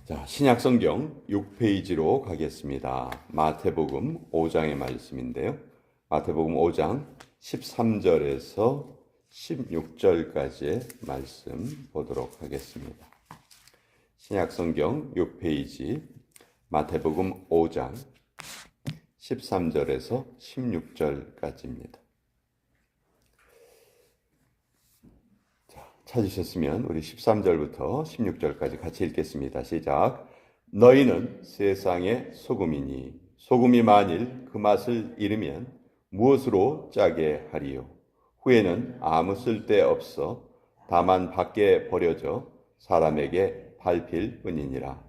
자, 신약성경 6페이지로 가겠습니다. 마태복음 5장의 말씀인데요. 마태복음 5장 13절에서 16절까지의 말씀 보도록 하겠습니다. 신약성경 6페이지 마태복음 5장 13절에서 16절까지입니다. 찾으셨으면 우리 13절부터 16절까지 같이 읽겠습니다. 시작. 너희는 세상의 소금이니 소금이 만일 그 맛을 잃으면 무엇으로 짜게 하리요? 후에는 아무 쓸데 없어 다만 밖에 버려져 사람에게 밟힐 뿐이니라.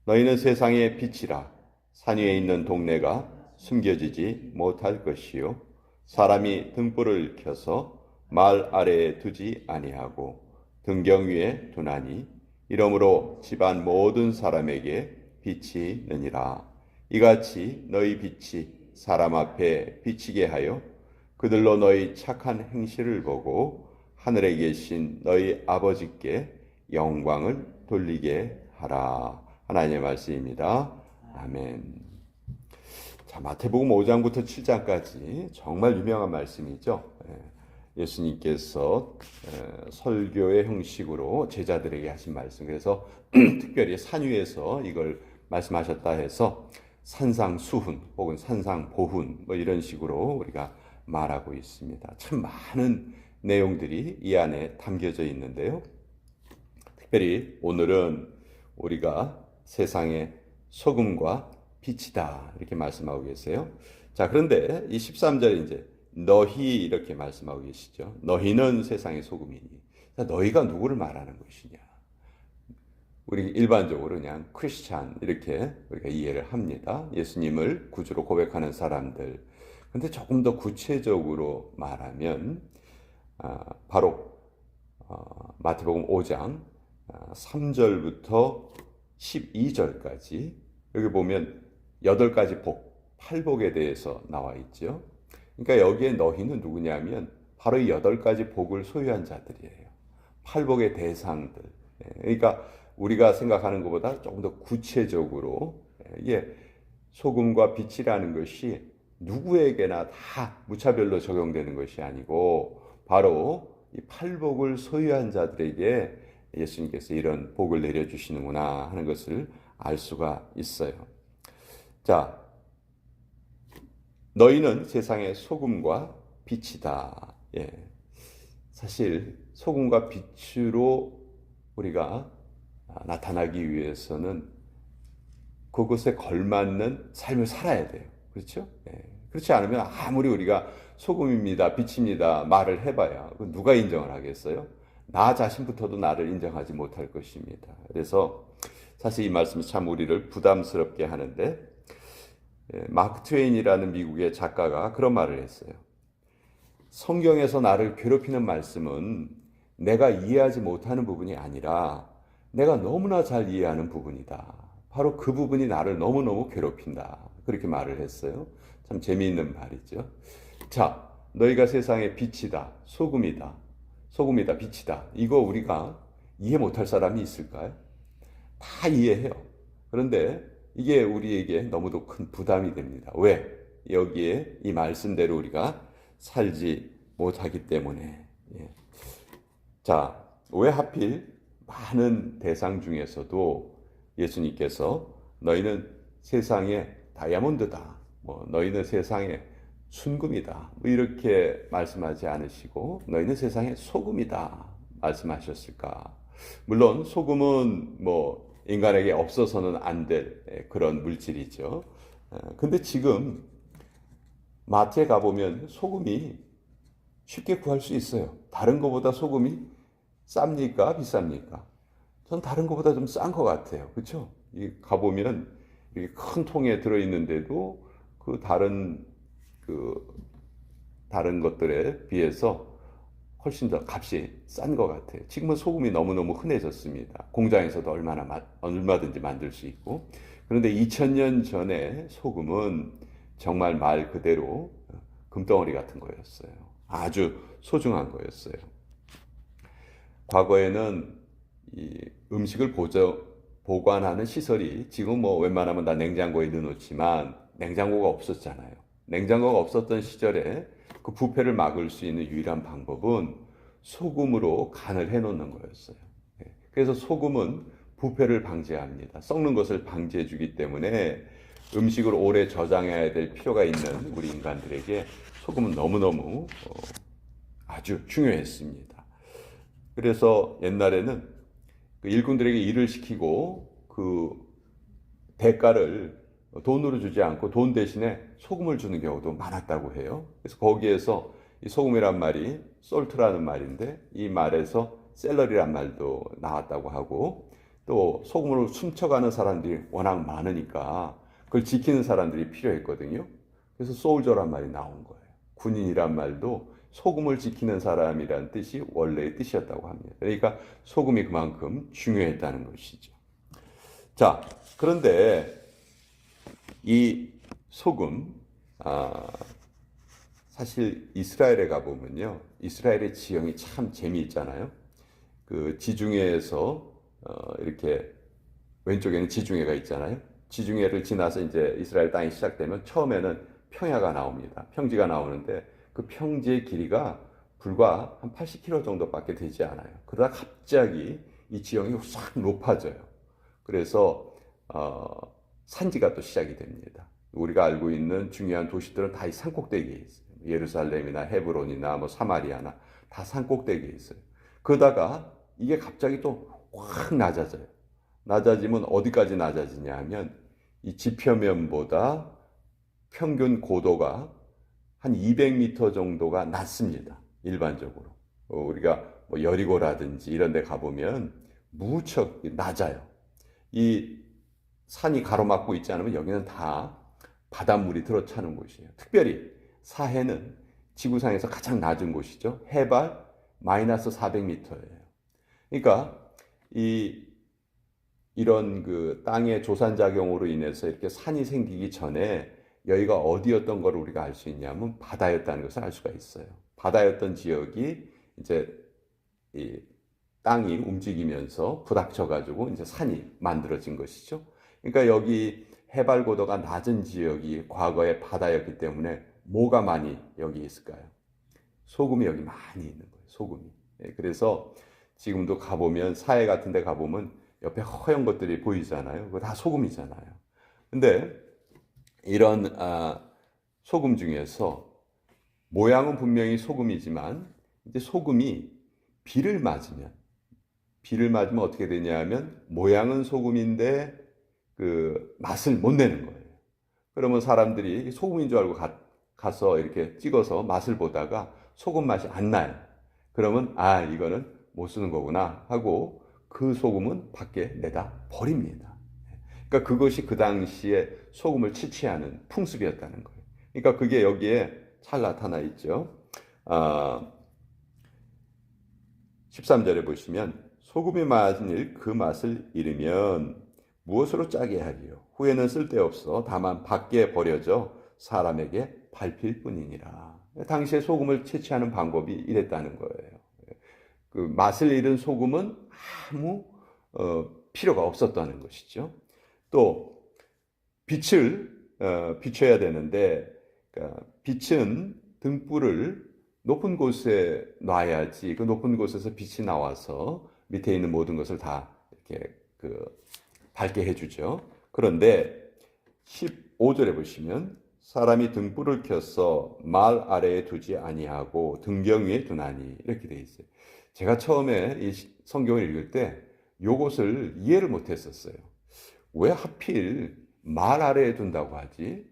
너희는 세상의 빛이라. 산 위에 있는 동네가 숨겨지지 못할 것이요 사람이 등불을 켜서 말 아래에 두지 아니하고 등경 위에 두나니 이러므로 집안 모든 사람에게 빛이 느니라. 이같이 너희 빛이 사람 앞에 비치게 하여 그들로 너희 착한 행실을 보고 하늘에 계신 너희 아버지께 영광을 돌리게 하라. 하나님의 말씀입니다. 아멘. 자, 마태복음 5장부터 7장까지 정말 유명한 말씀이죠. 예수님께서 설교의 형식으로 제자들에게 하신 말씀. 그래서 특별히 산 위에서 이걸 말씀하셨다 해서 산상수훈 혹은 산상보훈 뭐 이런 식으로 우리가 말하고 있습니다. 참 많은 내용들이 이 안에 담겨져 있는데요. 특별히 오늘은 우리가 세상의 소금과 빛이다 이렇게 말씀하고 계세요. 자, 그런데 이 13절에 이제 너희 이렇게 말씀하고 계시죠. 너희는 세상의 소금이니. 자, 너희가 누구를 말하는 것이냐? 우리 일반적으로 그냥 크리스찬 이렇게 우리가 이해를 합니다. 예수님을 구주로 고백하는 사람들. 그런데 조금 더 구체적으로 말하면 바로 마태복음 5장 3절부터 12절까지 여기 보면 8가지 복, 8복에 대해서 나와 있죠. 그러니까 여기에 너희는 누구냐면 바로 이 8가지 복을 소유한 자들이에요. 8복의 대상들. 그러니까 우리가 생각하는 것보다 조금 더 구체적으로 소금과 빛이라는 것이 누구에게나 다 무차별로 적용되는 것이 아니고 바로 이 8복을 소유한 자들에게 예수님께서 이런 복을 내려주시는구나 하는 것을 알 수가 있어요. 자, 너희는 세상의 소금과 빛이다. 사실 소금과 빛으로 우리가 나타나기 위해서는 그것에 걸맞는 삶을 살아야 돼요. 그렇죠? 그렇지 않으면 아무리 우리가 소금입니다, 빛입니다 말을 해봐야 누가 인정을 하겠어요? 나 자신부터도 나를 인정하지 못할 것입니다. 그래서 사실 이 말씀이 참 우리를 부담스럽게 하는데 마크 트웨인이라는 미국의 작가가 그런 말을 했어요. 성경에서 나를 괴롭히는 말씀은 내가 이해하지 못하는 부분이 아니라 내가 너무나 잘 이해하는 부분이다. 바로 그 부분이 나를 너무너무 괴롭힌다. 그렇게 말을 했어요. 참 재미있는 말이죠. 자, 너희가 세상의 빛이다, 소금이다, 빛이다. 이거 우리가 이해 못할 사람이 있을까요? 다 이해해요. 그런데 이게 우리에게 너무도 큰 부담이 됩니다. 왜? 여기에 이 말씀대로 우리가 살지 못하기 때문에. 자, 왜 하필 많은 대상 중에서도 예수님께서 너희는 세상의 다이아몬드다, 너희는 세상의 순금이다, 이렇게 말씀하지 않으시고 너희는 세상의 소금이다 말씀하셨을까? 물론 소금은 인간에게 없어서는 안 될 그런 물질이죠. 근데 지금 마트에 가보면 소금이 쉽게 구할 수 있어요. 다른 것보다 소금이 쌉니까? 비쌉니까? 전 다른 것보다 좀 싼 것 같아요. 그렇죠? 가보면 큰 통에 들어있는데도 다른 것들에 비해서 훨씬 더 값이 싼 것 같아요. 지금은 소금이 너무너무 흔해졌습니다. 공장에서도 얼마든지 만들 수 있고. 그런데 2000년 전에 소금은 정말 말 그대로 금덩어리 같은 거였어요. 아주 소중한 거였어요. 과거에는 이 음식을 보관하는 시설이 지금 뭐 웬만하면 다 냉장고에 넣어놓지만 냉장고가 없었잖아요. 냉장고가 없었던 시절에 그 부패를 막을 수 있는 유일한 방법은 소금으로 간을 해놓는 거였어요. 예. 그래서 소금은 부패를 방지합니다. 썩는 것을 방지해 주기 때문에 음식을 오래 저장해야 될 필요가 있는 우리 인간들에게 소금은 너무너무 아주 중요했습니다. 그래서 옛날에는 그 일꾼들에게 일을 시키고 그 대가를 돈으로 주지 않고 돈 대신에 소금을 주는 경우도 많았다고 해요. 그래서 거기에서 이 소금이란 말이 솔트라는 말인데 이 말에서 셀러리란 말도 나왔다고 하고 또 소금으로 훔쳐가는 사람들이 워낙 많으니까 그걸 지키는 사람들이 필요했거든요. 그래서 소울저란 말이 나온 거예요. 군인이란 말도 소금을 지키는 사람이란 뜻이 원래의 뜻이었다고 합니다. 그러니까 소금이 그만큼 중요했다는 것이죠. 자, 그런데 이 소금, 사실 이스라엘에 가보면요. 이스라엘의 지형이 참 재미있잖아요. 그 지중해에서 이렇게 왼쪽에는 지중해가 있잖아요. 지중해를 지나서 이제 이스라엘 땅이 시작되면 처음에는 평야가 나옵니다. 평지가 나오는데 그 평지의 길이가 불과 한 80km 정도밖에 되지 않아요. 그러다 갑자기 이 지형이 싹 높아져요. 그래서 산지가 또 시작이 됩니다. 우리가 알고 있는 중요한 도시들은 다 이 산꼭대기에 있어요. 예루살렘이나 헤브론이나 뭐 사마리아나 다 산꼭대기에 있어요. 그러다가 이게 갑자기 또 확 낮아져요. 낮아지면 어디까지 낮아지냐 하면 이 지표면보다 평균 고도가 한 200m 정도가 낮습니다. 일반적으로. 우리가 뭐 여리고라든지 이런 데 가보면 무척 낮아요. 이 산이 가로막고 있지 않으면 여기는 다 바닷물이 들어차는 곳이에요. 특별히 사해는 지구상에서 가장 낮은 곳이죠. 해발 마이너스 400m예요. 그러니까 이런 그 땅의 조산작용으로 인해서 이렇게 산이 생기기 전에 여기가 어디였던 걸 우리가 알 수 있냐면 바다였다는 것을 알 수가 있어요. 바다였던 지역이 이제 이 땅이 움직이면서 부닥쳐가지고 이제 산이 만들어진 것이죠. 그러니까 여기 해발 고도가 낮은 지역이 과거에 바다였기 때문에 뭐가 많이 여기 있을까요? 소금이 여기 많이 있는 거예요. 소금이. 그래서 지금도 가보면 사해 같은 데 가보면 옆에 허연 것들이 보이잖아요. 그거 다 소금이잖아요. 근데 이런 소금 중에서 모양은 분명히 소금이지만 이제 소금이 비를 맞으면 어떻게 되냐면 모양은 소금인데 그 맛을 못 내는 거예요. 그러면 사람들이 소금인 줄 알고 가서 이렇게 찍어서 맛을 보다가 소금 맛이 안 나요. 그러면 이거는 못 쓰는 거구나 하고 그 소금은 밖에 내다 버립니다. 그러니까 그것이 그 당시에 소금을 채취하는 풍습이었다는 거예요. 그러니까 그게 여기에 잘 나타나 있죠. 13절에 보시면 소금이 만일 그 맛을 잃으면 무엇으로 짜게 하리요? 후에는 쓸데없어 다만 밖에 버려져 사람에게 밟힐 뿐이니라. 당시에 소금을 채취하는 방법이 이랬다는 거예요. 그 맛을 잃은 소금은 아무 필요가 없었다는 것이죠. 또 빛을 비춰야 되는데 그러니까 빛은 등불을 높은 곳에 놔야지 그 높은 곳에서 빛이 나와서 밑에 있는 모든 것을 다 이렇게 밝게 해주죠. 그런데 15절에 보시면 사람이 등불을 켜서 말 아래에 두지 아니하고 등경 위에 두나니 이렇게 돼 있어요. 제가 처음에 이 성경을 읽을 때 이것을 이해를 못했었어요. 왜 하필 말 아래에 둔다고 하지?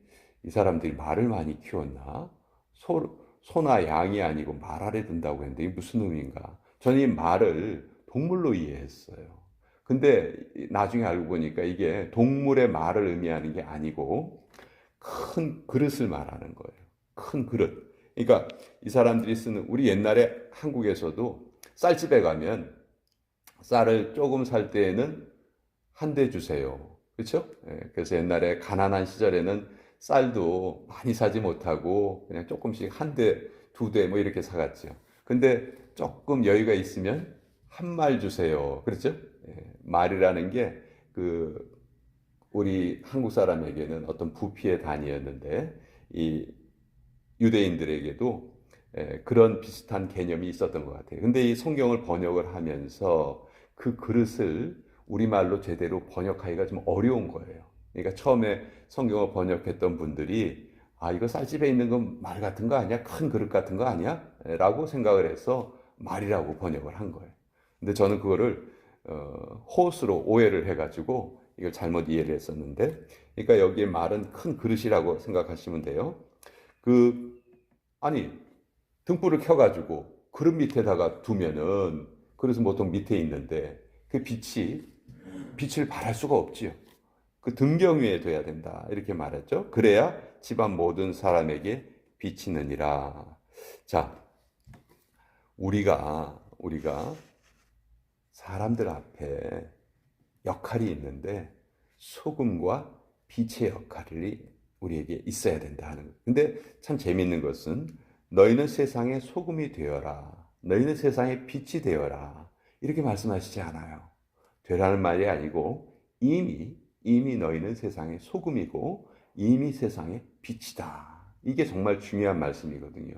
이 사람들이 말을 많이 키웠나? 소나 양이 아니고 말 아래에 둔다고 했는데 이게 무슨 의미인가? 저는 이 말을 동물로 이해했어요. 근데 나중에 알고 보니까 이게 동물의 말을 의미하는 게 아니고 큰 그릇을 말하는 거예요. 큰 그릇. 그러니까 이 사람들이 쓰는 우리 옛날에 한국에서도 쌀집에 가면 쌀을 조금 살 때에는 한 대 주세요. 그렇죠? 그래서 옛날에 가난한 시절에는 쌀도 많이 사지 못하고 그냥 조금씩 한 대, 두 대 뭐 이렇게 사갔죠. 근데 조금 여유가 있으면 한 말 주세요. 그렇죠? 말이라는 게 우리 한국 사람에게는 어떤 부피의 단위였는데 이 유대인들에게도 그런 비슷한 개념이 있었던 것 같아요. 근데 이 성경을 번역을 하면서 그 그릇을 우리말로 제대로 번역하기가 좀 어려운 거예요. 그러니까 처음에 성경을 번역했던 분들이 이거 쌀집에 있는 건 말 같은 거 아니야? 큰 그릇 같은 거 아니야? 라고 생각을 해서 말이라고 번역을 한 거예요. 근데 저는 그거를 호스로 오해를 해가지고 이걸 잘못 이해를 했었는데, 그러니까 여기에 말은 큰 그릇이라고 생각하시면 돼요. 아니, 등불을 켜가지고 그릇 밑에다가 두면은 그릇은 보통 밑에 있는데 그 빛을 발할 수가 없지요. 그 등경 위에 둬야 된다. 이렇게 말했죠. 그래야 집안 모든 사람에게 비치느니라. 자, 우리가 사람들 앞에 역할이 있는데 소금과 빛의 역할이 우리에게 있어야 된다 하는 거예요. 근데 참 재밌는 것은 너희는 세상의 소금이 되어라. 너희는 세상의 빛이 되어라. 이렇게 말씀하시지 않아요. 되라는 말이 아니고 이미 너희는 세상의 소금이고 이미 세상의 빛이다. 이게 정말 중요한 말씀이거든요.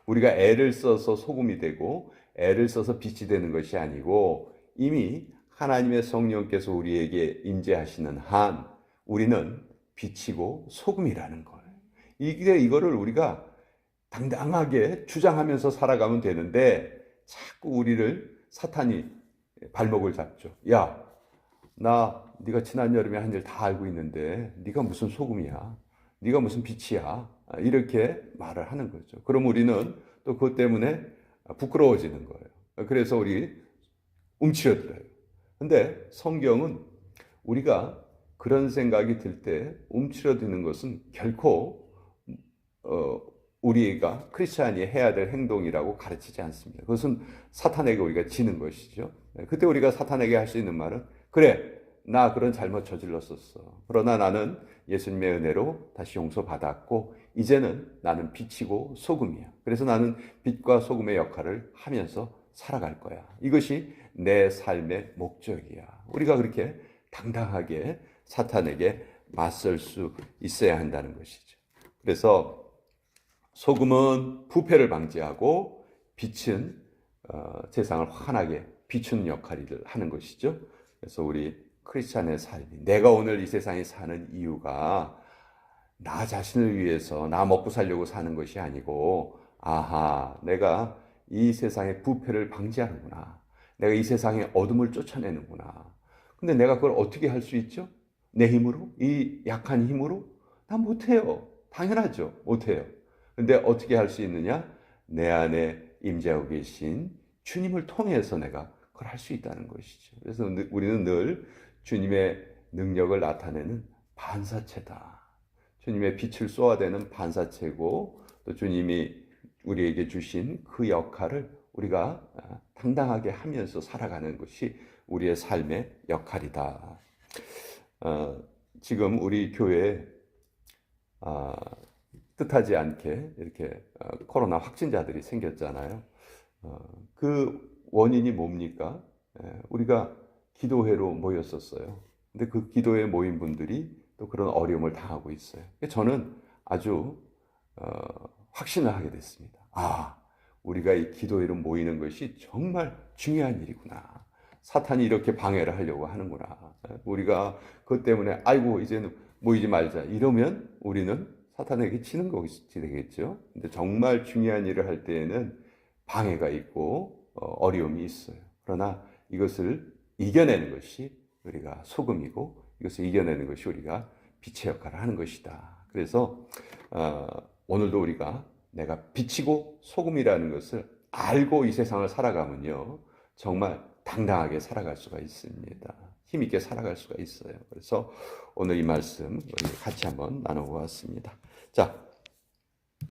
우리가 애를 써서 소금이 되고 애를 써서 빛이 되는 것이 아니고 이미 하나님의 성령께서 우리에게 임재하시는 한 우리는 빛이고 소금이라는 거예요. 이거를 우리가 당당하게 주장하면서 살아가면 되는데 자꾸 우리를 사탄이 발목을 잡죠. 야, 네가 지난 여름에 한 일 다 알고 있는데 네가 무슨 소금이야? 네가 무슨 빛이야? 이렇게 말을 하는 거죠. 그럼 우리는 또 그것 때문에 부끄러워지는 거예요. 그래서 우리 움츠러들어요. 근데 성경은 우리가 그런 생각이 들 때 움츠러드는 것은 결코 우리가 크리스찬이 해야 될 행동이라고 가르치지 않습니다. 그것은 사탄에게 우리가 지는 것이죠. 그때 우리가 사탄에게 할 수 있는 말은 그래, 나 그런 잘못 저질렀었어. 그러나 나는 예수님의 은혜로 다시 용서받았고 이제는 나는 빛이고 소금이야. 그래서 나는 빛과 소금의 역할을 하면서 살아갈 거야. 이것이 내 삶의 목적이야. 우리가 그렇게 당당하게 사탄에게 맞설 수 있어야 한다는 것이죠. 그래서 소금은 부패를 방지하고 빛은 세상을 환하게 비추는 역할을 하는 것이죠. 그래서 우리 크리스찬의 삶이 내가 오늘 이 세상에 사는 이유가 나 자신을 위해서 나 먹고 살려고 사는 것이 아니고 내가 이 세상의 부패를 방지하는구나. 내가 이 세상의 어둠을 쫓아내는구나. 근데 내가 그걸 어떻게 할 수 있죠? 내 힘으로? 이 약한 힘으로? 나 못해요. 당연하죠. 못해요. 근데 어떻게 할 수 있느냐? 내 안에 임재하고 계신 주님을 통해서 내가 그걸 할 수 있다는 것이죠. 그래서 우리는 늘 주님의 능력을 나타내는 반사체다. 주님의 빛을 쏘아대는 반사체고 또 주님이 우리에게 주신 그 역할을 우리가 당당하게 하면서 살아가는 것이 우리의 삶의 역할이다. 지금 우리 교회에 뜻하지 않게 이렇게 코로나 확진자들이 생겼잖아요. 그 원인이 뭡니까? 우리가 기도회로 모였었어요. 근데 그 기도회 모인 분들이 또 그런 어려움을 당하고 있어요. 저는 아주 확신을 하게 됐습니다. 우리가 이 기도회로 모이는 것이 정말 중요한 일이구나. 사탄이 이렇게 방해를 하려고 하는구나. 우리가 그것 때문에 이제는 모이지 말자 이러면 우리는 사탄에게 치는 것이 되겠죠. 근데 정말 중요한 일을 할 때에는 방해가 있고 어려움이 있어요. 그러나 이것을 이겨내는 것이 우리가 소금이고 이것을 이겨내는 것이 우리가 빛의 역할을 하는 것이다. 그래서 오늘도 우리가 내가 빛이고 소금이라는 것을 알고 이 세상을 살아가면요 정말 당당하게 살아갈 수가 있습니다. 힘있게 살아갈 수가 있어요. 그래서 오늘 이 말씀 우리 같이 한번 나눠보았습니다. 자,